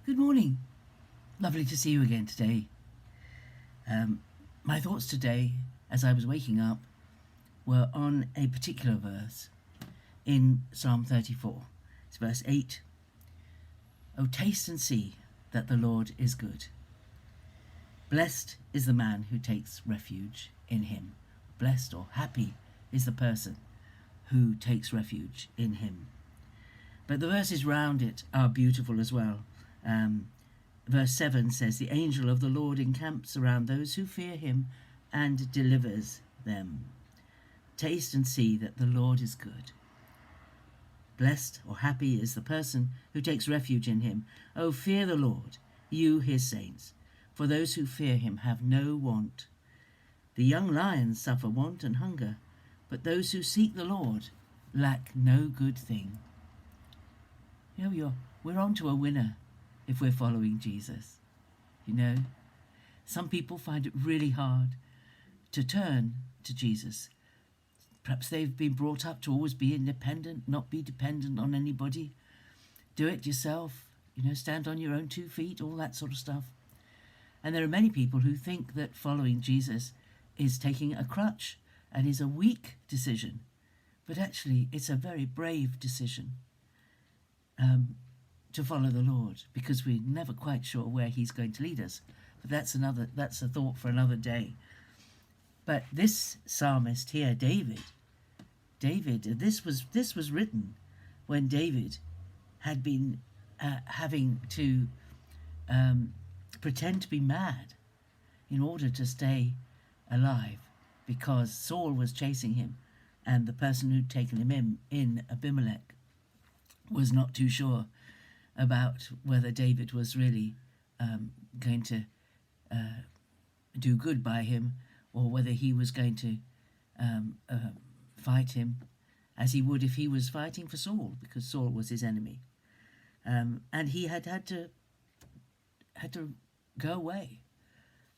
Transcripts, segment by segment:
Good morning. Lovely to see you again today. My thoughts today, as I was waking up, were on a particular verse in Psalm 34. It's verse 8. Oh, taste and see that the Lord is good. Blessed is the man who takes refuge in him. Blessed or happy is the person who takes refuge in him. But the verses round it are beautiful as well. Verse 7 says, the angel of the Lord encamps around those who fear him and delivers them. Taste and see that the Lord is good. Blessed or happy is the person who takes refuge in him. Oh, fear the Lord, you his saints, for those who fear him have no want. The young lions suffer want and hunger, but those who seek the Lord lack no good thing. We're on to a winner if we're following Jesus. Some people find it really hard to turn to Jesus. Perhaps they've been brought up to always be independent, not be dependent on anybody. Do it yourself, stand on your own 2 feet, all that sort of stuff. And there are many people who think that following Jesus is taking a crutch and is a weak decision. But actually, it's a very brave decision to follow the Lord, because we're never quite sure where he's going to lead us. But that's a thought for another day. But this psalmist here, David, this was written when David had been having to pretend to be mad in order to stay alive, because Saul was chasing him, and the person who'd taken him in Abimelech, was not too sure about whether David was really going to do good by him, or whether he was going to fight him as he would if he was fighting for Saul, because Saul was his enemy. And he had to go away.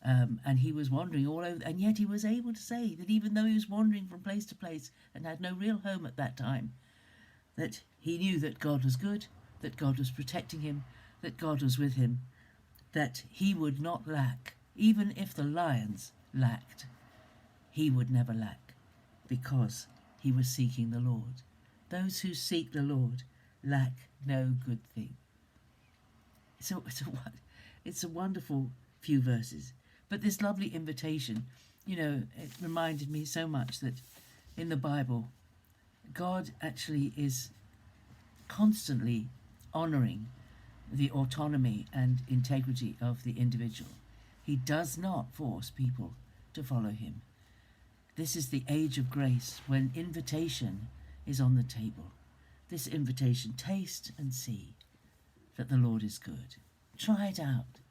And he was wandering all over, and yet he was able to say that even though he was wandering from place to place and had no real home at that time, that he knew that God was good, that God was protecting him, that God was with him, that he would not lack. Even if the lions lacked, he would never lack, because he was seeking the Lord. Those who seek the Lord lack no good thing. So it's a wonderful few verses. But this lovely invitation, it reminded me so much that in the Bible, God actually is constantly honouring the autonomy and integrity of the individual. He does not force people to follow him. This is the age of grace, when invitation is on the table. This invitation, taste and see that the Lord is good. Try it out.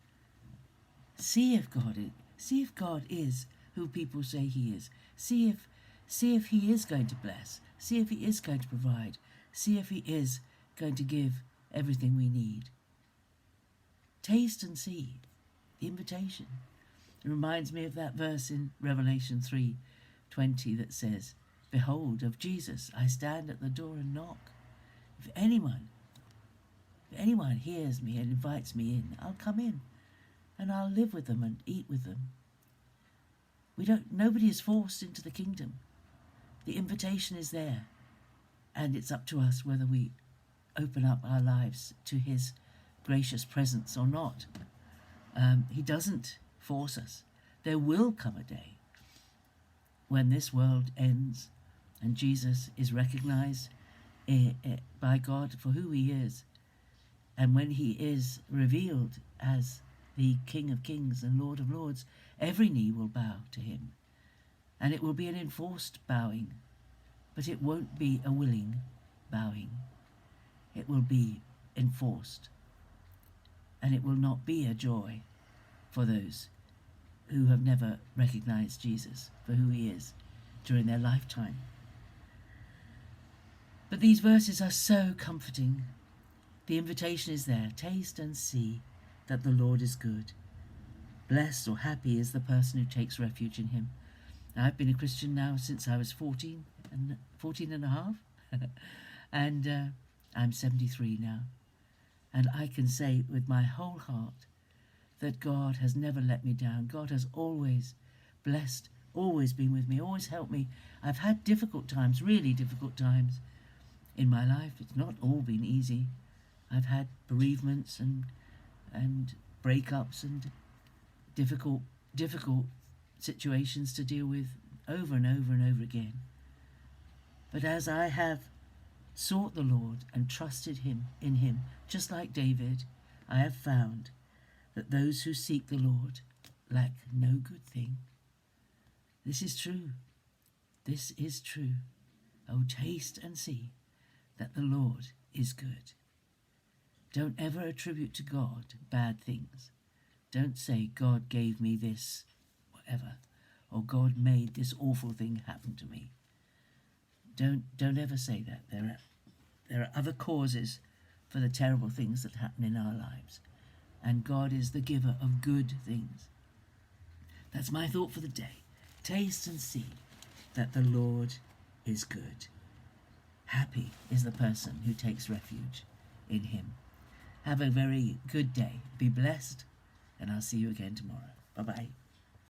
See if God is who people say he is. See if he is going to bless. See if he is going to provide. See if he is going to give everything we need. Taste and see. The invitation. It reminds me of that verse in Revelation 3:20 that says, behold, of Jesus, I stand at the door and knock. If anyone hears me and invites me in, I'll come in and I'll live with them and eat with them. Nobody is forced into the kingdom. The invitation is there, and it's up to us whether we open up our lives to his gracious presence or not. He doesn't force us. There will come a day when this world ends and Jesus is recognized by God for who he is, and when he is revealed as the King of Kings and Lord of Lords, every knee will bow to him. And it will be an enforced bowing, but it won't be a willing bowing. It will be enforced. And it will not be a joy for those who have never recognized Jesus for who he is during their lifetime. But these verses are so comforting. The invitation is there. Taste and see that the Lord is good. Blessed or happy is the person who takes refuge in him. Now, I've been a Christian now since I was 14 and a half. And I'm 73 now. And And I can say with my whole heart that God has never let me down. God has always blessed, always been with me, always helped me. I've had difficult times, really difficult times in my life. It's not all been easy. I've had bereavements and breakups and difficult situations to deal with over and over and over again. But as I have sought the Lord and trusted in him, just like David, I have found that those who seek the Lord lack no good thing. This is true. This is true. Oh, taste and see that the Lord is good. Don't ever attribute to God bad things. Don't say, God gave me this, whatever, or God made this awful thing happen to me. Don't ever say that. There are other causes for the terrible things that happen in our lives. And God is the giver of good things. That's my thought for the day. Taste and see that the Lord is good. Happy is the person who takes refuge in him. Have a very good day. Be blessed, and I'll see you again tomorrow. Bye-bye.